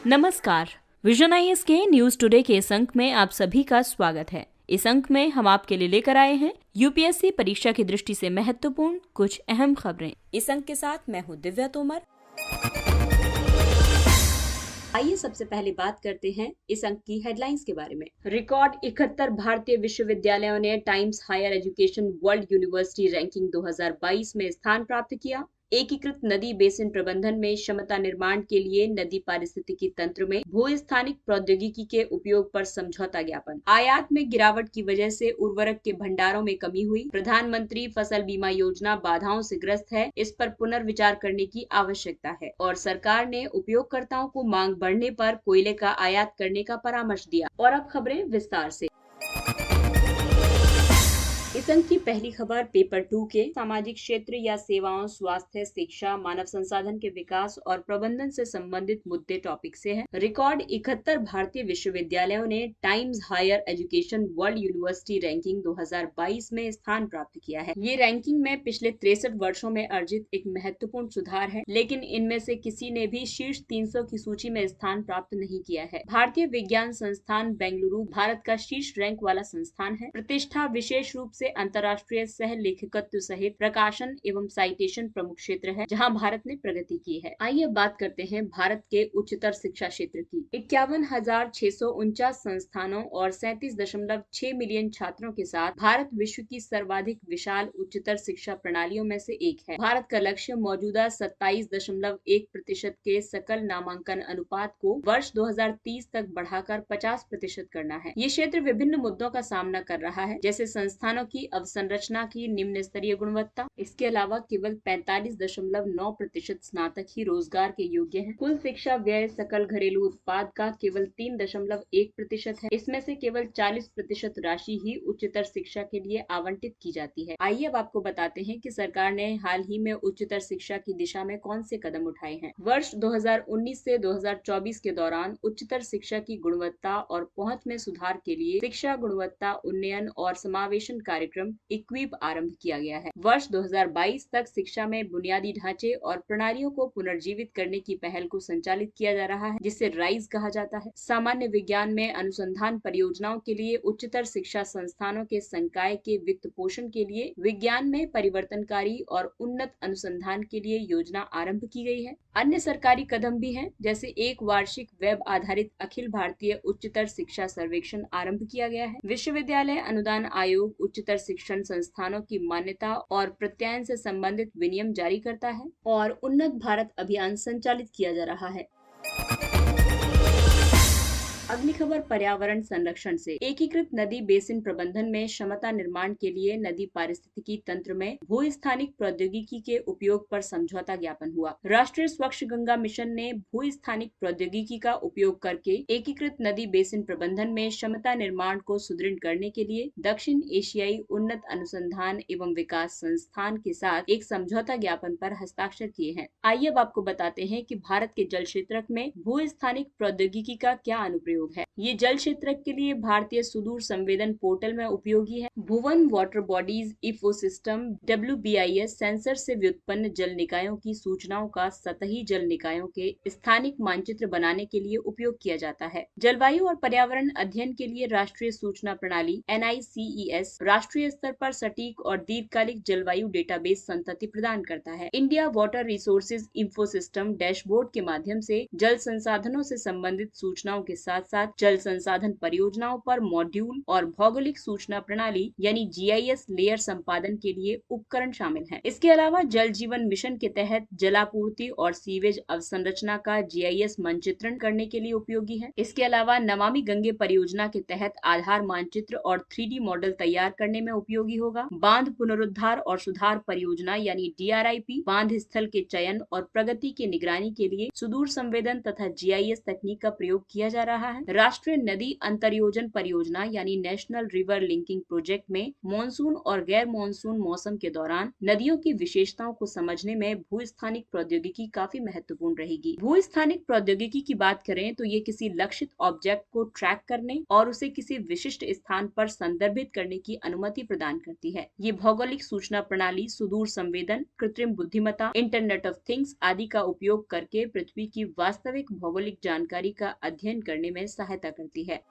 नमस्कार। Vision IAS के news today के इस अंक में आप सभी का स्वागत है। इस अंक में हम आपके लिए लेकर आए हैं यूपीएससी परीक्षा की दृष्टि से महत्वपूर्ण कुछ अहम खबरें। इस अंक के साथ मैं हूं दिव्या तोमर। आइए सबसे पहले बात करते हैं इस अंक की हेडलाइंस के बारे में। रिकॉर्ड 71 भारतीय विश्वविद्यालयों ने Times Higher Education World University Ranking 2022 में स्थान प्राप्त किया। एकीकृत नदी बेसिन प्रबंधन में क्षमता निर्माण के लिए नदी पारिस्थितिकी तंत्र में भूस्थानिक प्रौद्योगिकी के उपयोग पर समझौता ज्ञापन। आयात में गिरावट की वजह से उर्वरक के भंडारों में कमी हुई। प्रधानमंत्री फसल बीमा योजना बाधाओं से ग्रस्त है, इस पर पुनर्विचार करने की आवश्यकता है। और सरकार ने उपयोगकर्ताओं को मांग बढ़ने पर कोयले का आयात करने का परामर्श दिया। और अब खबरें विस्तार से। इस अंक की पहली खबर पेपर 2 के सामाजिक क्षेत्र या सेवाओं, स्वास्थ्य, शिक्षा, मानव संसाधन के विकास और प्रबंधन से संबंधित मुद्दे टॉपिक से है। रिकॉर्ड 71 भारतीय विश्वविद्यालयों ने Times Higher Education World University Ranking 2022 में स्थान प्राप्त किया है। ये रैंकिंग में पिछले 63 वर्षों में अर्जित एक महत्वपूर्ण सुधार है, लेकिन इनमें से किसी ने भी शीर्ष 300 की सूची में स्थान प्राप्त नहीं किया है। भारतीय विज्ञान संस्थान बेंगलुरु भारत का शीर्ष रैंक वाला संस्थान है। प्रतिष्ठा विशेष रूप से अंतर्राष्ट्रीय सह लेखकत्व सहित प्रकाशन एवं साइटेशन प्रमुख क्षेत्र है, जहां भारत ने प्रगति की है। आइए बात करते हैं भारत के उच्चतर शिक्षा क्षेत्र की। 51,649 संस्थानों और 37.6 मिलियन छात्रों के साथ भारत विश्व की सर्वाधिक विशाल उच्चतर शिक्षा प्रणालियों में से एक है। भारत का लक्ष्य मौजूदा 27.1% के सकल नामांकन अनुपात को वर्ष 2030 तक बढ़ाकर 50% करना है। ये क्षेत्र विभिन्न मुद्दों का सामना कर रहा है, जैसे संस्थानों की अवसंरचना की निम्न स्तरीय गुणवत्ता। इसके अलावा केवल 45.9% स्नातक ही रोजगार के योग्य हैं। कुल शिक्षा व्यय सकल घरेलू उत्पाद का केवल 3.1% है। इसमें से केवल 40% राशि ही उच्चतर शिक्षा के लिए आवंटित की जाती है। आइए अब आपको बताते हैं कि सरकार ने हाल ही में उच्चतर शिक्षा की दिशा में कौन से कदम उठाए हैं। वर्ष 2019 से 2024 के दौरान उच्चतर शिक्षा की गुणवत्ता और पहुंच में सुधार के लिए शिक्षा गुणवत्ता उन्नयन और समावेशन कार्यक्रम इक्विप आरंभ किया गया है। वर्ष 2022 तक शिक्षा में बुनियादी ढांचे और प्रणालियों को पुनर्जीवित करने की पहल को संचालित किया जा रहा है, जिसे राइज कहा जाता है। सामान्य विज्ञान में अनुसंधान परियोजनाओं के लिए उच्चतर शिक्षा संस्थानों के संकाय के वित्त पोषण के लिए विज्ञान में परिवर्तनकारी और उन्नत अनुसंधान के लिए योजना आरंभ की गई है। अन्य सरकारी कदम भी हैं, जैसे एक वार्षिक वेब आधारित अखिल भारतीय उच्चतर शिक्षा सर्वेक्षण आरंभ किया गया है। विश्वविद्यालय अनुदान आयोग उच्चतर शिक्षण संस्थानों की मान्यता और प्रत्यायन से संबंधित विनियम जारी करता है और उन्नत भारत अभियान संचालित किया जा रहा है। अगली खबर पर्यावरण संरक्षण से। एकीकृत नदी बेसिन प्रबंधन में क्षमता निर्माण के लिए नदी पारिस्थितिकी तंत्र में भूस्थानिक प्रौद्योगिकी के उपयोग पर समझौता ज्ञापन हुआ। राष्ट्रीय स्वच्छ गंगा मिशन ने भूस्थानिक प्रौद्योगिकी का उपयोग करके एकीकृत नदी बेसिन प्रबंधन में क्षमता निर्माण को सुदृढ़ करने के लिए दक्षिण एशियाई उन्नत अनुसंधान एवं विकास संस्थान के साथ एक समझौता ज्ञापन पर हस्ताक्षर किए हैं। आइए अब आपको बताते हैं कि भारत के जल क्षेत्र में भूस्थानिक प्रौद्योगिकी का क्या अनुप्रयोग है। ये जल क्षेत्र के लिए भारतीय सुदूर संवेदन पोर्टल में उपयोगी है। Bhuvan water bodies ecosystem WBIS sensor से व्युत्पन्न जल निकायों की सूचनाओं का सतही जल निकायों के स्थानिक मानचित्र बनाने के लिए उपयोग किया जाता है। जलवायु और पर्यावरण अध्ययन के लिए राष्ट्रीय सूचना प्रणाली NICES राष्ट्रीय स्तर पर सटीक और दीर्घकालिक जलवायु डेटाबेस संतति प्रदान करता है। India water resources Infosystem dashboard के माध्यम से जल संसाधनों से संबंधित सूचनाओं के साथ साथ जल संसाधन परियोजनाओं पर मॉड्यूल और भौगोलिक सूचना प्रणाली यानी GIS लेयर संपादन के लिए उपकरण शामिल हैं। इसके अलावा जल जीवन मिशन के तहत जलापूर्ति और सीवेज अवसंरचना का GIS मानचित्रण करने के लिए उपयोगी है। इसके अलावा नमामि गंगे परियोजना के तहत आधार मानचित्र और 3D मॉडल तैयार करने में उपयोगी होगा। बांध पुनरुद्धार और सुधार परियोजना यानी DRIP बांध स्थल के चयन और प्रगति की निगरानी के लिए सुदूर संवेदन तथा GIS तकनीक का प्रयोग किया जा रहा है। है। राष्ट्रीय नदी अंतरयोजन परियोजना यानी नेशनल रिवर लिंकिंग प्रोजेक्ट में मानसून और गैर मानसून मौसम के दौरान नदियों की विशेषताओं को समझने में भूस्थानिक प्रौद्योगिकी काफी महत्वपूर्ण रहेगी। भूस्थानिक प्रौद्योगिकी की बात करें तो ये किसी लक्षित ऑब्जेक्ट को ट्रैक करने और उसे किसी विशिष्ट स्थान पर संदर्भित करने की अनुमति प्रदान करती है। ये भौगोलिक सूचना प्रणाली सुदूर संवेदन, कृत्रिम बुद्धिमत्ता, इंटरनेट ऑफ थिंग्स आदि का उपयोग करके पृथ्वी की वास्तविक भौगोलिक जानकारी का अध्ययन करने में सहायता करती है।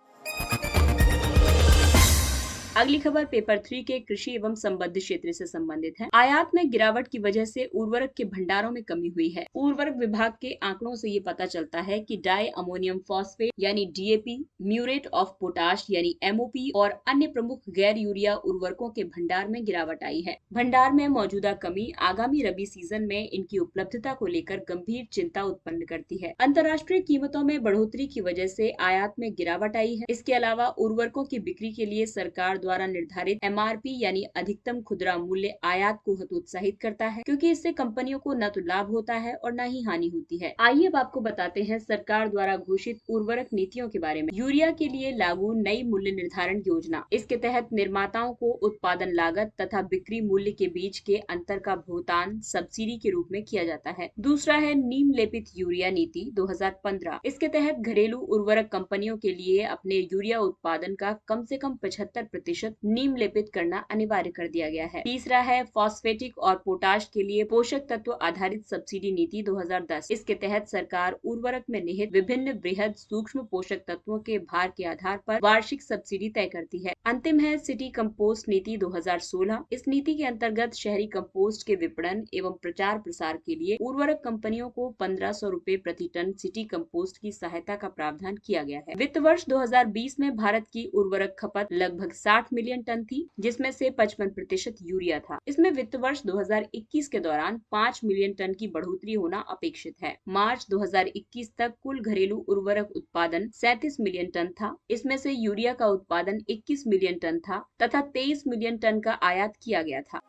अगली खबर पेपर 3 के कृषि एवं संबद्ध क्षेत्र से संबंधित है। आयात में गिरावट की वजह से उर्वरक के भंडारों में कमी हुई है। उर्वरक विभाग के आंकड़ों से ये पता चलता है कि डाई अमोनियम फॉस्फेट यानी डीएपी, म्यूरेट ऑफ पोटाश यानी एमओपी और अन्य प्रमुख गैर यूरिया उर्वरकों के भंडार में गिरावट आई है। भंडार में मौजूदा कमी आगामी रबी सीजन में इनकी उपलब्धता को लेकर गंभीर चिंता उत्पन्न करती है। अंतर्राष्ट्रीय कीमतों में बढ़ोतरी की वजह से आयात में गिरावट आई है। इसके अलावा उर्वरकों की बिक्री के लिए सरकार द्वारा निर्धारित एमआरपी यानी अधिकतम खुदरा मूल्य आयात को हतोत्साहित करता है, क्योंकि इससे कंपनियों को न तो लाभ होता है और न ही हानि होती है। आइए अब आपको बताते हैं सरकार द्वारा घोषित उर्वरक नीतियों के बारे में। यूरिया के लिए लागू नई मूल्य निर्धारण योजना। इसके तहत निर्माताओं को उत्पादन लागत तथा बिक्री मूल्य के बीच के अंतर का भुगतान सब्सिडी के रूप में किया जाता है। दूसरा है नीम लेपित यूरिया नीति 2015। इसके तहत घरेलू उर्वरक कंपनियों के लिए अपने यूरिया उत्पादन का कम से कम 75% नीम लेपित करना अनिवार्य कर दिया गया है। तीसरा है फॉस्फेटिक और पोटाश के लिए पोषक तत्व आधारित सब्सिडी नीति 2010। इसके तहत सरकार उर्वरक में निहित विभिन्न वृहद सूक्ष्म पोषक तत्वों के भार के आधार पर वार्षिक सब्सिडी तय करती है। अंतिम है सिटी कंपोस्ट नीति 2016। इस नीति के अंतर्गत शहरी कंपोस्ट के विपणन एवं प्रचार प्रसार के लिए उर्वरक कंपनियों को 1500 रूपए प्रति टन सिटी कंपोस्ट की सहायता का प्रावधान किया गया है। वित्त वर्ष 2020 में भारत की उर्वरक खपत लगभग 60 मिलियन टन थी, जिसमें से 55% यूरिया था। इसमें वित्त वर्ष 2021 के दौरान 5 मिलियन टन की बढ़ोतरी होना अपेक्षित है। मार्च 2021 तक कुल घरेलू उर्वरक उत्पादन 37 मिलियन टन था। इसमें से यूरिया का उत्पादन 21 मिलियन टन था तथा 23 मिलियन टन का आयात किया गया था।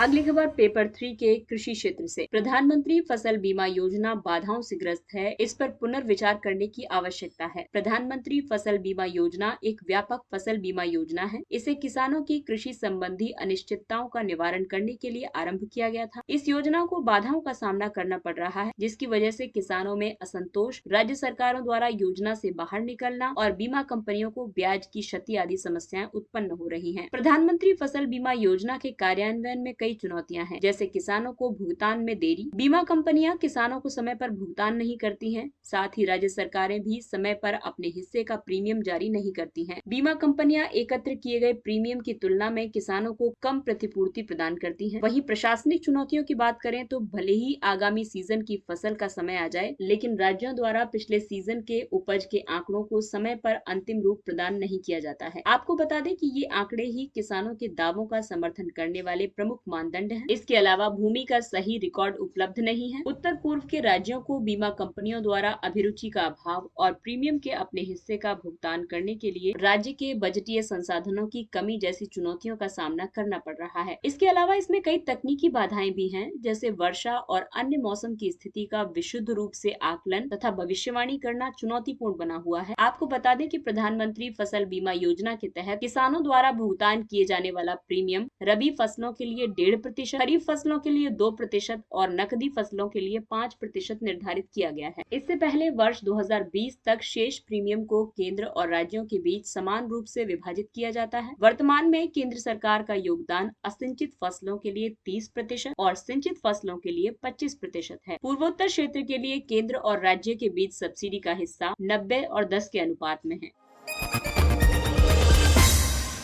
अगली खबर पेपर 3 के कृषि क्षेत्र से। प्रधानमंत्री फसल बीमा योजना बाधाओं से ग्रस्त है, इस पर पुनर्विचार करने की आवश्यकता है। प्रधानमंत्री फसल बीमा योजना एक व्यापक फसल बीमा योजना है। इसे किसानों की कृषि संबंधी अनिश्चितताओं का निवारण करने के लिए आरंभ किया गया था। इस योजना को बाधाओं का सामना करना पड़ रहा है, जिसकी वजह से किसानों में असंतोष, राज्य सरकारों द्वारा योजना से बाहर निकलना और बीमा कंपनियों को ब्याज की क्षति आदि समस्याएं उत्पन्न हो रही हैं। प्रधानमंत्री फसल बीमा योजना के कार्यान्वयन में कई चुनौतियां हैं, जैसे किसानों को भुगतान में देरी, बीमा कंपनियां किसानों को समय पर भुगतान नहीं करती हैं, साथ ही राज्य सरकारें भी समय पर अपने हिस्से का प्रीमियम जारी नहीं करती हैं। बीमा कंपनियां एकत्र किए गए प्रीमियम की तुलना में किसानों को कम प्रतिपूर्ति प्रदान करती हैं। वहीं प्रशासनिक चुनौतियों की बात करें तो भले ही आगामी सीजन की फसल का समय आ जाए, लेकिन राज्यों द्वारा पिछले सीजन के उपज के आंकड़ों को समय पर अंतिम रूप प्रदान नहीं किया जाता है। आपको बता दें कि ये आंकड़े ही किसानों के दावों का समर्थन करने वाले प्रमुख मानदंड हैं। इसके अलावा भूमि का सही रिकॉर्ड उपलब्ध नहीं है। उत्तर पूर्व के राज्यों को बीमा कंपनियों द्वारा अभिरुचि का अभाव और प्रीमियम के अपने हिस्से का भुगतान करने के लिए राज्य के बजटीय संसाधनों की कमी जैसी चुनौतियों का सामना करना पड़ रहा है। इसके अलावा इसमें कई तकनीकी बाधाएं भी हैं, जैसे वर्षा और अन्य मौसम की स्थिति का विशुद्ध रूप से आकलन तथा भविष्यवाणी करना चुनौतीपूर्ण बना हुआ है। आपको बता दें कि प्रधानमंत्री फसल बीमा योजना के तहत किसानों द्वारा भुगतान किए जाने वाला प्रीमियम रबी फसलों के लिए 1.5%, खरीफ फसलों के लिए 2% और नकदी फसलों के लिए 5% निर्धारित किया गया है। इससे पहले वर्ष 2020 तक शेष प्रीमियम को केंद्र और राज्यों के बीच समान रूप से विभाजित किया जाता है। वर्तमान में केंद्र सरकार का योगदान असिंचित फसलों के लिए 30% और सिंचित फसलों के लिए 25% है। पूर्वोत्तर क्षेत्र के लिए केंद्र और राज्य के बीच सब्सिडी का हिस्सा 90 और 10 के अनुपात में है।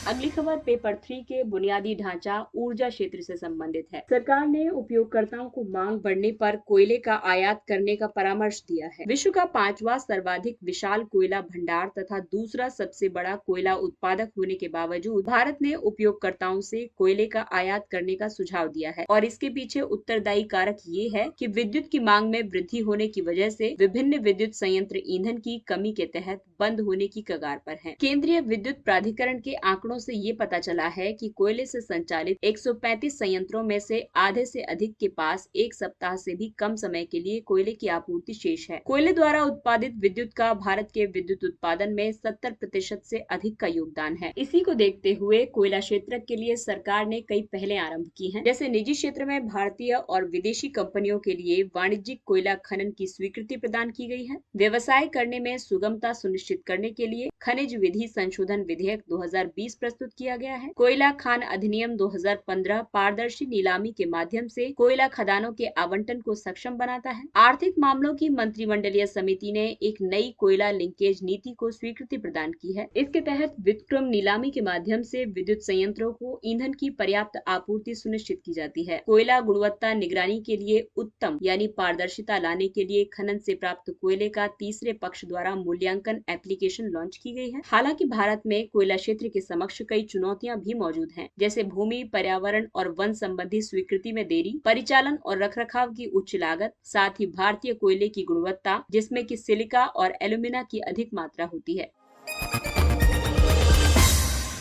अगली खबर पेपर 3 के बुनियादी ढांचा ऊर्जा क्षेत्र से संबंधित है। सरकार ने उपयोगकर्ताओं को मांग बढ़ने पर कोयले का आयात करने का परामर्श दिया है। विश्व का 5वां सर्वाधिक विशाल कोयला भंडार तथा दूसरा सबसे बड़ा कोयला उत्पादक होने के बावजूद भारत ने उपयोगकर्ताओं से कोयले का आयात करने का सुझाव दिया है और इसके पीछे उत्तरदायी कारक ये है कि विद्युत की मांग में वृद्धि होने की वजह से विभिन्न विद्युत संयंत्र ईंधन की कमी के तहत बंद होने की कगार पर हैं। केंद्रीय विद्युत प्राधिकरण के आंकड़ों आंकड़ों से ये पता चला है कि कोयले से संचालित 135 संयंत्रों में से आधे से अधिक के पास एक सप्ताह से भी कम समय के लिए कोयले की आपूर्ति शेष है। कोयले द्वारा उत्पादित विद्युत का भारत के विद्युत उत्पादन में 70% से अधिक का योगदान है। इसी को देखते हुए कोयला क्षेत्र के लिए सरकार ने कई पहलें आरंभ की हैं। जैसे निजी क्षेत्र में भारतीय और विदेशी कंपनियों के लिए वाणिज्यिक कोयला खनन की स्वीकृति प्रदान की गई है। व्यवसाय करने में सुगमता सुनिश्चित करने के लिए खनिज विधि संशोधन विधेयक 2020 प्रस्तुत किया गया है। कोयला खान अधिनियम 2015 पारदर्शी नीलामी के माध्यम से कोयला खदानों के आवंटन को सक्षम बनाता है। आर्थिक मामलों की मंत्रिमंडलीय समिति ने एक नई कोयला लिंकेज नीति को स्वीकृति प्रदान की है। इसके तहत विक्रम नीलामी के माध्यम से विद्युत संयंत्रों को ईंधन की पर्याप्त आपूर्ति सुनिश्चित की जाती है। कोयला गुणवत्ता निगरानी के लिए उत्तम यानी पारदर्शिता लाने के लिए खनन से प्राप्त कोयले का तीसरे पक्ष द्वारा मूल्यांकन एप्लीकेशन लॉन्च की गई है। हालांकि भारत में कोयला क्षेत्र के समक्ष कई चुनौतियां भी मौजूद हैं, जैसे भूमि, पर्यावरण और वन संबंधी स्वीकृति में देरी, परिचालन और रखरखाव की उच्च लागत, साथ ही भारतीय कोयले की गुणवत्ता जिसमें कि सिलिका और एल्यूमिना की अधिक मात्रा होती है।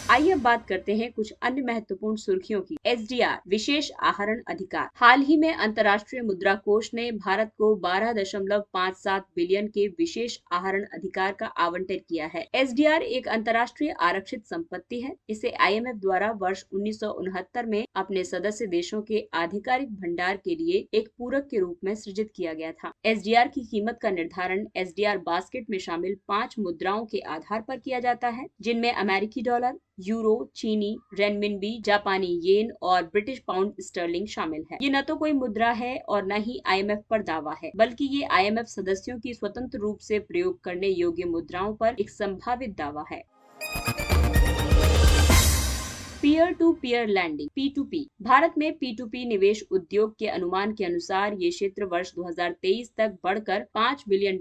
आइए अब बात करते हैं कुछ अन्य महत्वपूर्ण सुर्खियों की। SDR विशेष आहरण अधिकार। हाल ही में अंतर्राष्ट्रीय मुद्रा कोष ने भारत को 12.57 बिलियन के विशेष आहरण अधिकार का आवंटन किया है। SDR एक अंतर्राष्ट्रीय आरक्षित संपत्ति है। इसे IMF द्वारा वर्ष 1969 में अपने सदस्य देशों के आधिकारिक भंडार के लिए एक पूरक के रूप में सृजित किया गया था। SDR की कीमत का निर्धारण SDR बास्केट में शामिल 5 मुद्राओं के आधार पर किया जाता है, जिनमें अमेरिकी डॉलर, यूरो, चीनी रेनमिनबी, जापानी येन और ब्रिटिश पाउंड स्टर्लिंग शामिल है। ये न तो कोई मुद्रा है और न ही IMF पर दावा है, बल्कि ये IMF सदस्यों की स्वतंत्र रूप से प्रयोग करने योग्य मुद्राओं पर एक संभावित दावा है। Peer to peer lending P2P। Bharat में P2P निवेश उद्योग के अनुमान के अनुसार ये क्षेत्र वर्ष 2023 तक बढ़कर $5 बिलियन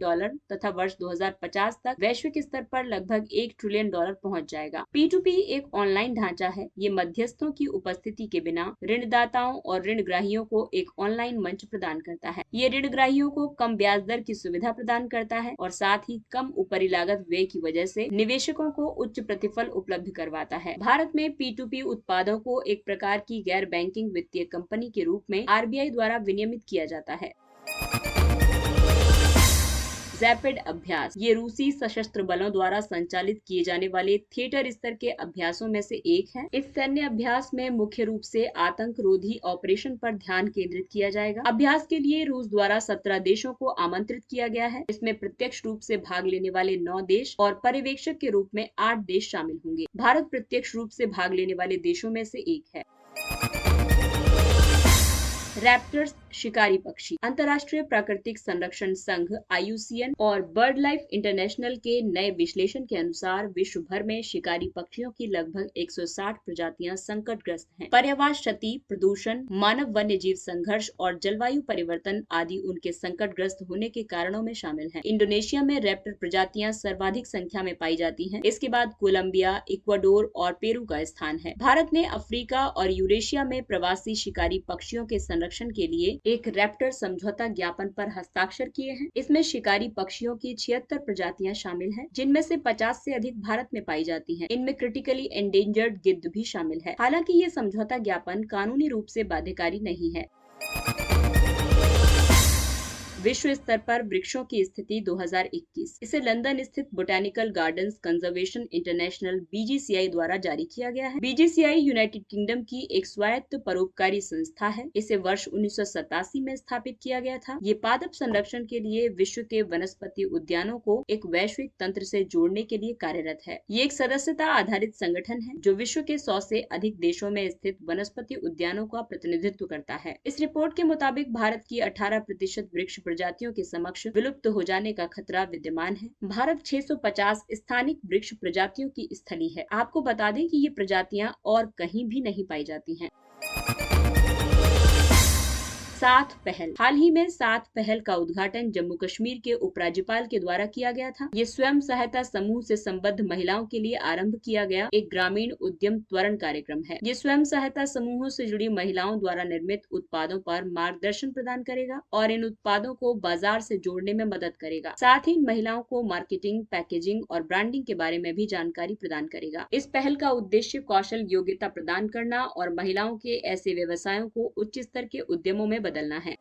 तथा वर्ष 2050 तक वैश्विक स्तर पर लगभग $1 ट्रिलियन पहुंच जाएगा। P2P एक ऑनलाइन ढांचा है। ये मध्यस्थों की उपस्थिति के बिना ऋणदाताओं और ऋणग्राहियों को एक ऑनलाइन मंच प्रदान करता है। ये ऋणग्राहियों को कम ब्याज दर की सुविधा प्रदान करता है और साथ ही कम ऊपरी लागत व्यय की वजह से निवेशकों को उच्च प्रतिफल उपलब्ध करवाता है। भारत में P2P उत्पादों को एक प्रकार की गैर बैंकिंग वित्तीय कंपनी के रूप में RBI द्वारा विनियमित किया जाता है। रैपिड अभ्यास। ये रूसी सशस्त्र बलों द्वारा संचालित किए जाने वाले थिएटर स्तर के अभ्यासों में से एक है। इस सैन्य अभ्यास में मुख्य रूप से आतंक रोधी ऑपरेशन पर ध्यान केंद्रित किया जाएगा। अभ्यास के लिए रूस द्वारा 17 देशों को आमंत्रित किया गया है। इसमें प्रत्यक्ष रूप से भाग लेने वाले 9 देश और पर्यवेक्षक के रूप में 8 देश शामिल होंगे। भारत प्रत्यक्ष रूप से भाग लेने वाले देशों में से एक है। रैप्टर्स शिकारी पक्षी। अंतर्राष्ट्रीय प्राकृतिक संरक्षण संघ IUCN और बर्ड लाइफ इंटरनेशनल के नए विश्लेषण के अनुसार विश्व भर में शिकारी पक्षियों की लगभग 160 प्रजातियां संकटग्रस्त हैं। पर्यावरण क्षति, प्रदूषण, मानव वन्य जीव संघर्ष और जलवायु परिवर्तन आदि उनके संकटग्रस्त होने के कारणों में शामिल हैं। इंडोनेशिया में रैप्टर प्रजातियां सर्वाधिक संख्या में पाई जाती हैं। इसके बाद कोलंबिया, इक्वाडोर और पेरू का स्थान है। भारत ने अफ्रीका और यूरेशिया में प्रवासी शिकारी पक्षियों के संरक्षण के लिए एक रैप्टर समझौता ज्ञापन पर हस्ताक्षर किए हैं। इसमें शिकारी पक्षियों की 76 प्रजातियां शामिल हैं, जिनमें से 50 से अधिक भारत में पाई जाती हैं। इनमें क्रिटिकली एंडेंजर्ड गिद्ध भी शामिल है। हालांकि ये समझौता ज्ञापन कानूनी रूप से बाध्यकारी नहीं है। विश्व स्तर पर वृक्षों की स्थिति 2021। इसे लंदन स्थित botanical gardens conservation international BGCI द्वारा जारी किया गया है। BGCI यूनाइटेड किंगडम की एक स्वायत्त परोपकारी संस्था है। इसे वर्ष 1987 में स्थापित किया गया था। ये पादप संरक्षण के लिए विश्व के वनस्पति उद्यानों को एक वैश्विक तंत्र से जोड़ने के लिए कार्यरत है। ये एक सदस्यता आधारित संगठन है जो विश्व के 100 से अधिक देशों में स्थित वनस्पति उद्यानों का प्रतिनिधित्व करता है। इस रिपोर्ट के मुताबिक भारत की 18% वृक्ष प्रजातियों के समक्ष विलुप्त हो जाने का खतरा विद्यमान है। भारत 650 स्थानिक वृक्ष प्रजातियों की स्थली है। आपको बता दें कि ये प्रजातियां और कहीं भी नहीं पाई जाती हैं। साथ पहल। हाल ही में साथ पहल का उद्घाटन जम्मू कश्मीर के उपराज्यपाल के द्वारा किया गया था। ये स्वयं सहायता समूह से संबद्ध महिलाओं के लिए आरंभ किया गया एक ग्रामीण उद्यम त्वरण कार्यक्रम है। ये स्वयं सहायता समूहों से जुड़ी महिलाओं द्वारा निर्मित उत्पादों पर मार्गदर्शन प्रदान करेगा और इन उत्पादों को बाजार से जोड़ने में मदद करेगा। साथ ही इन महिलाओं को मार्केटिंग, पैकेजिंग और ब्रांडिंग के बारे में भी जानकारी प्रदान करेगा। इस पहल का उद्देश्य कौशल योग्यता प्रदान करना और महिलाओं के ऐसे व्यवसायों को उच्च स्तर के उद्यमों में बदलना है।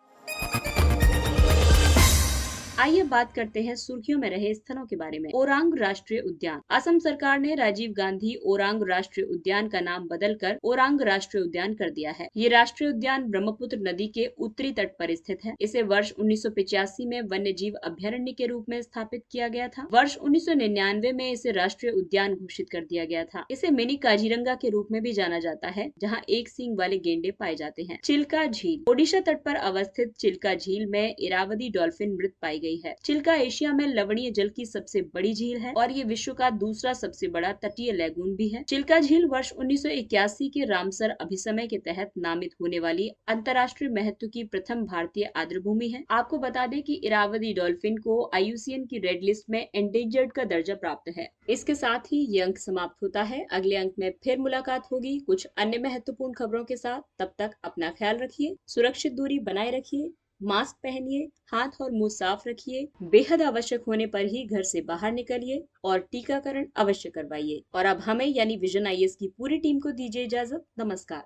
आइए बात करते हैं सुर्खियों में रहे स्थलों के बारे में। ओरांग राष्ट्रीय उद्यान। असम सरकार ने राजीव गांधी ओरांग राष्ट्रीय उद्यान का नाम बदलकर ओरांग राष्ट्रीय उद्यान कर दिया है। ये राष्ट्रीय उद्यान ब्रह्मपुत्र नदी के उत्तरी तट पर स्थित है। इसे वर्ष 1985 में वन्य जीव अभ्यारण्य के रूप में स्थापित किया गया था। वर्ष 1999 में इसे राष्ट्रीय उद्यान घोषित कर दिया गया था। इसे मिनी काजीरंगा के रूप में भी जाना जाता है, जहाँ एक सींग वाले गेंडे पाए जाते हैं। चिल्का झील। ओडिशा तट पर अवस्थित चिल्का झील में इरावदी डॉल्फिन मृत पाई गई है। चिल्का एशिया में लवणीय जल की सबसे बड़ी झील है और ये विश्व का दूसरा सबसे बड़ा तटीय लैगून भी है। चिल्का झील वर्ष 1981 के रामसर अभिसमय के तहत नामित होने वाली अंतर्राष्ट्रीय महत्व की प्रथम भारतीय आर्द्रभूमि है। आपको बता दें कि इरावदी डॉल्फिन को IUCN की रेड लिस्ट में एंडेंजर्ड का दर्जा प्राप्त है। इसके साथ ही ये अंक समाप्त होता है। अगले अंक में फिर मुलाकात होगी कुछ अन्य महत्वपूर्ण खबरों के साथ। तब तक अपना ख्याल रखिए, सुरक्षित दूरी बनाए रखिए, मास्क पहनिए, हाथ और मुंह साफ रखिए, बेहद आवश्यक होने पर ही घर से बाहर निकलिए और टीकाकरण अवश्य करवाइए। और अब हमें यानी विजन IAS की पूरी टीम को दीजिए इजाजत। नमस्कार।